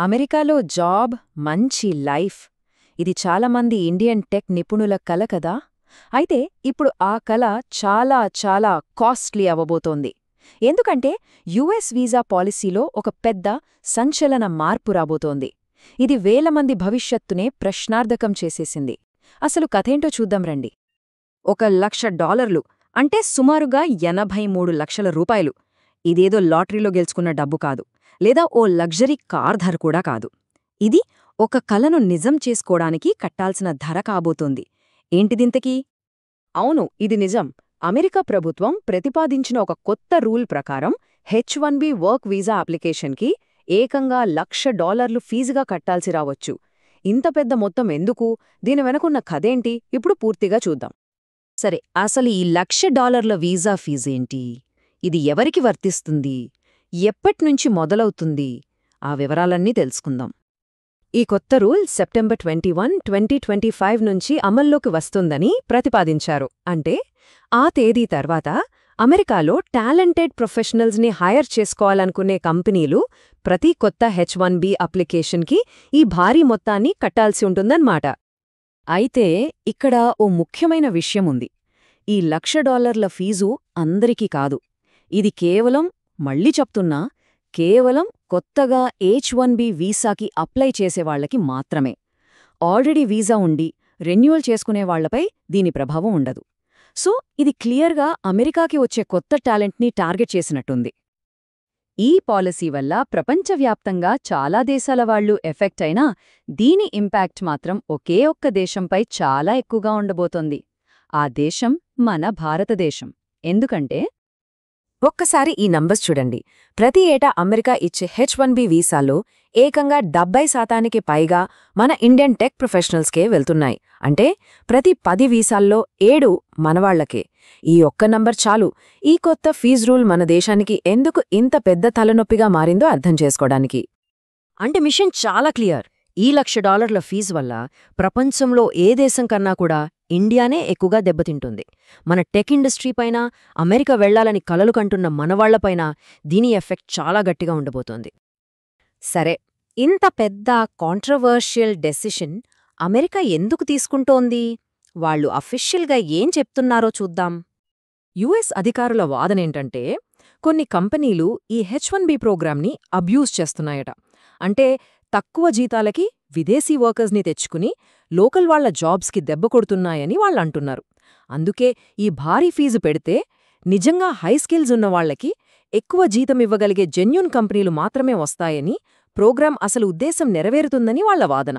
అమెరికాలో జాబ్, మంచి లైఫ్. ఇది చాలామంది ఇండియన్ టెక్ నిపుణుల కల కదా. అయితే ఇప్పుడు ఆ కల చాలా చాలా కాస్ట్లీ అవ్వబోతోంది. ఎందుకంటే యుఎస్ వీసా పాలసీలో ఒక పెద్ద సంచలన మార్పు రాబోతోంది. ఇది వేల మంది భవిష్యత్తునే ప్రశ్నార్థకం చేసేసింది. అసలు కథేంటో చూద్దాం రండి. $1,00,000 అంటే సుమారుగా 83 లక్షల రూపాయలు. ఇదేదో లాటరీలో గెలుచుకున్న డబ్బు కాదు, లేదా ఓ లగ్జరీ కార్ ధర కూడా కాదు. ఇది ఒక కలను నిజం చేసుకోడానికి కట్టాల్సిన ధర కాబోతోంది. ఏంటిదింతకీ? అవును, ఇది నిజం. అమెరికా ప్రభుత్వం ప్రతిపాదించిన ఒక కొత్త రూల్ ప్రకారం H-1B వర్క్ వీసా అప్లికేషన్కి ఏకంగా $1,00,000 ఫీజుగా కట్టాల్సి రావచ్చు. ఇంత పెద్ద మొత్తం ఎందుకు? దీని వెనకున్న కథేంటి? ఇప్పుడు పూర్తిగా చూద్దాం. సరే, అసలు ఈ $1,00,000 వీసా ఫీజేంటి? ఇది ఎవరికి వర్తిస్తుంది? ఎప్పట్నుంచి మొదలవుతుంది? ఆ వివరాలన్నీ తెలుసుకుందాం. ఈ కొత్త రూల్ సెప్టెంబర్ 21, 2025 నుంచి అమల్లోకి వస్తుందని ప్రతిపాదించారు. అంటే ఆ తేదీ తర్వాత అమెరికాలో టాలెంటెడ్ ప్రొఫెషనల్స్ని హైర్ చేసుకోవాలనుకునే కంపెనీలు ప్రతి కొత్త H-1B అప్లికేషన్కి ఈ భారీ మొత్తాన్ని కట్టాల్సి ఉంటుందన్నమాట. అయితే ఇక్కడ ఓ ముఖ్యమైన విషయముంది. ఈ $1,00,000 ఫీజు అందరికీ కాదు. ఇది కేవలం, మళ్ళీ చెప్తున్నా, కేవలం కొత్తగా H-1B వీసాకి అప్లై చేసేవాళ్లకి మాత్రమే. ఆల్రెడీ వీసా ఉండి రెన్యూవల్ చేసుకునేవాళ్లపై దీని ప్రభావం ఉండదు. సో ఇది క్లియర్గా అమెరికాకి వచ్చే కొత్త టాలెంట్ని టార్గెట్ చేసినట్టుంది. ఈ పాలసీ వల్ల ప్రపంచవ్యాప్తంగా చాలా దేశాల వాళ్లు ఎఫెక్ట్ అయినా దీని ఇంపాక్ట్ మాత్రం ఒకే ఒక్క దేశంపై చాలా ఎక్కువగా ఉండబోతోంది. ఆ దేశం మన భారతదేశం. ఎందుకంటే ఒక్కసారి ఈ నంబర్స్ చూడండి. ప్రతి ఏటా అమెరికా ఇచ్చే H-1B వీసాలో ఏకంగా 70% పైగా మన ఇండియన్ టెక్ ప్రొఫెషనల్స్కే వెళ్తున్నాయి. అంటే ప్రతి 10 వీసాల్లో 7 మనవాళ్లకే. ఈ ఒక్క నంబర్ చాలు ఈ కొత్త ఫీజు రూల్ మన దేశానికి ఎందుకు ఇంత పెద్ద తలనొప్పిగా మారిందో అర్థం చేసుకోవడానికి. అంటే మిషన్ చాలా క్లియర్. ఈ $1,00,000 ఫీజు వల్ల ప్రపంచంలో ఏ దేశం కన్నా కూడా ఇండియానే ఎక్కువగా దెబ్బతింటుంది. మన టెక్ ఇండస్ట్రీ పైన, అమెరికా వెళ్లాలని కలలు కంటున్న మనవాళ్లపైన దీని ఎఫెక్ట్ చాలా గట్టిగా ఉండబోతోంది. సరే, ఇంత పెద్ద కాంట్రవర్షియల్ డెసిషన్ అమెరికా ఎందుకు తీసుకుంటోంది? వాళ్లు అఫీషియల్గా ఏం చెప్తున్నారో చూద్దాం. యుఎస్ అధికారుల వాదనేంటంటే కొన్ని కంపెనీలు ఈ H-1B ప్రోగ్రామ్ని అబ్యూజ్ చేస్తున్నాయట. అంటే తక్కువ జీతాలకి విదేశీ వర్కర్స్ని తెచ్చుకుని లోకల్ వాళ్ల జాబ్స్కి దెబ్బ కొడుతున్నాయని వాళ్ళంటున్నారు. అందుకే ఈ భారీ ఫీజు పెడితే నిజంగా హై స్కిల్స్ ఉన్నవాళ్లకి ఎక్కువ జీతమివ్వగలిగే జెన్యూన్ కంపెనీలు మాత్రమే వస్తాయని, ప్రోగ్రాం అసలు ఉద్దేశం నెరవేరుతుందని వాళ్ల వాదన.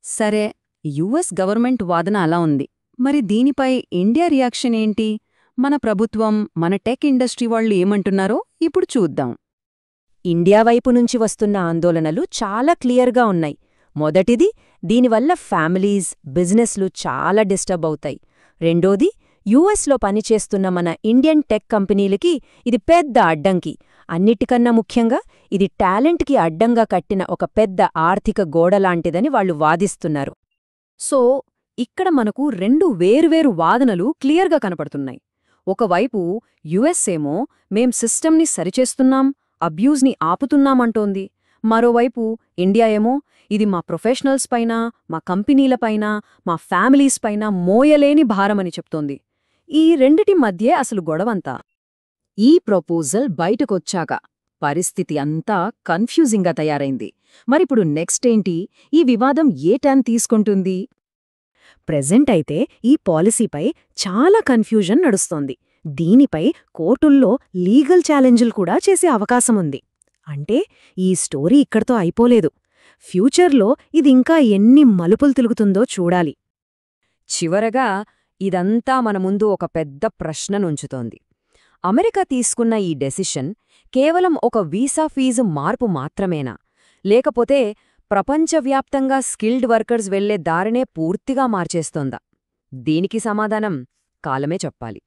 సరే, యుఎస్ గవర్నమెంట్ వాదన అలా ఉంది. మరి దీనిపై ఇండియా రియాక్షన్ ఏంటి? మన ప్రభుత్వం, మన టెక్ ఇండస్ట్రీ వాళ్లు ఏమంటున్నారో ఇప్పుడు చూద్దాం. ఇండియా వైపు నుంచి వస్తున్న ఆందోళనలు చాలా క్లియర్గా ఉన్నాయి. మొదటిది, దీనివల్ల ఫ్యామిలీస్, బిజినెస్లు చాలా డిస్టర్బ్ అవుతాయి. రెండోది, యుఎస్లో పనిచేస్తున్న మన ఇండియన్ టెక్ కంపెనీలకి ఇది పెద్ద అడ్డంకి. అన్నిటికన్నా ముఖ్యంగా ఇది టాలెంట్కి అడ్డంగా కట్టిన ఒక పెద్ద ఆర్థిక గోడలాంటిదని వాళ్లు వాదిస్తున్నారు. సో ఇక్కడ మనకు 2 వేర్వేరు వాదనలు క్లియర్గా కనపడుతున్నాయి. ఒకవైపు యుఎస్ ఏమో మేం సిస్టమ్ని సరిచేస్తున్నాం, అబ్యూజ్ని ఆపుతున్నామంటోంది. మరోవైపు ఇండియా ఏమో ఇది మా ప్రొఫెషనల్స్ పైన, మా కంపెనీలపైన, మా ఫ్యామిలీస్ పైన మోయలేని భారమని చెప్తోంది. ఈ రెండిటి మధ్యే అసలు గొడవంతా. ఈ ప్రపోజల్ బయటకొచ్చాక పరిస్థితి అంతా కన్ఫ్యూజింగ్గా తయారైంది. మరిప్పుడు నెక్స్ట్ ఏంటి? ఈ వివాదం ఏ టర్న్ తీసుకుంటుంది? ప్రెజెంట్ అయితే ఈ పాలసీపై చాలా కన్ఫ్యూజన్ నడుస్తోంది. దీనిపై కోర్టుల్లో లీగల్ ఛాలెంజ్లు కూడా చేసే అవకాశముంది. అంటే ఈ స్టోరీ ఇక్కడితో అయిపోలేదు. ఫ్యూచర్లో ఇదింకా ఎన్ని మలుపులు తిరుగుతుందో చూడాలి. చివరగా ఇదంతా మన ముందు ఒక పెద్ద ప్రశ్ననుంచుతోంది. అమెరికా తీసుకున్న ఈ డెసిషన్ కేవలం ఒక వీసా ఫీజు మార్పు మాత్రమేనా? లేకపోతే ప్రపంచవ్యాప్తంగా స్కిల్డ్ వర్కర్స్ వెళ్లే దారినే పూర్తిగా మార్చేస్తోందా? దీనికి సమాధానం కాలమే చెప్పాలి.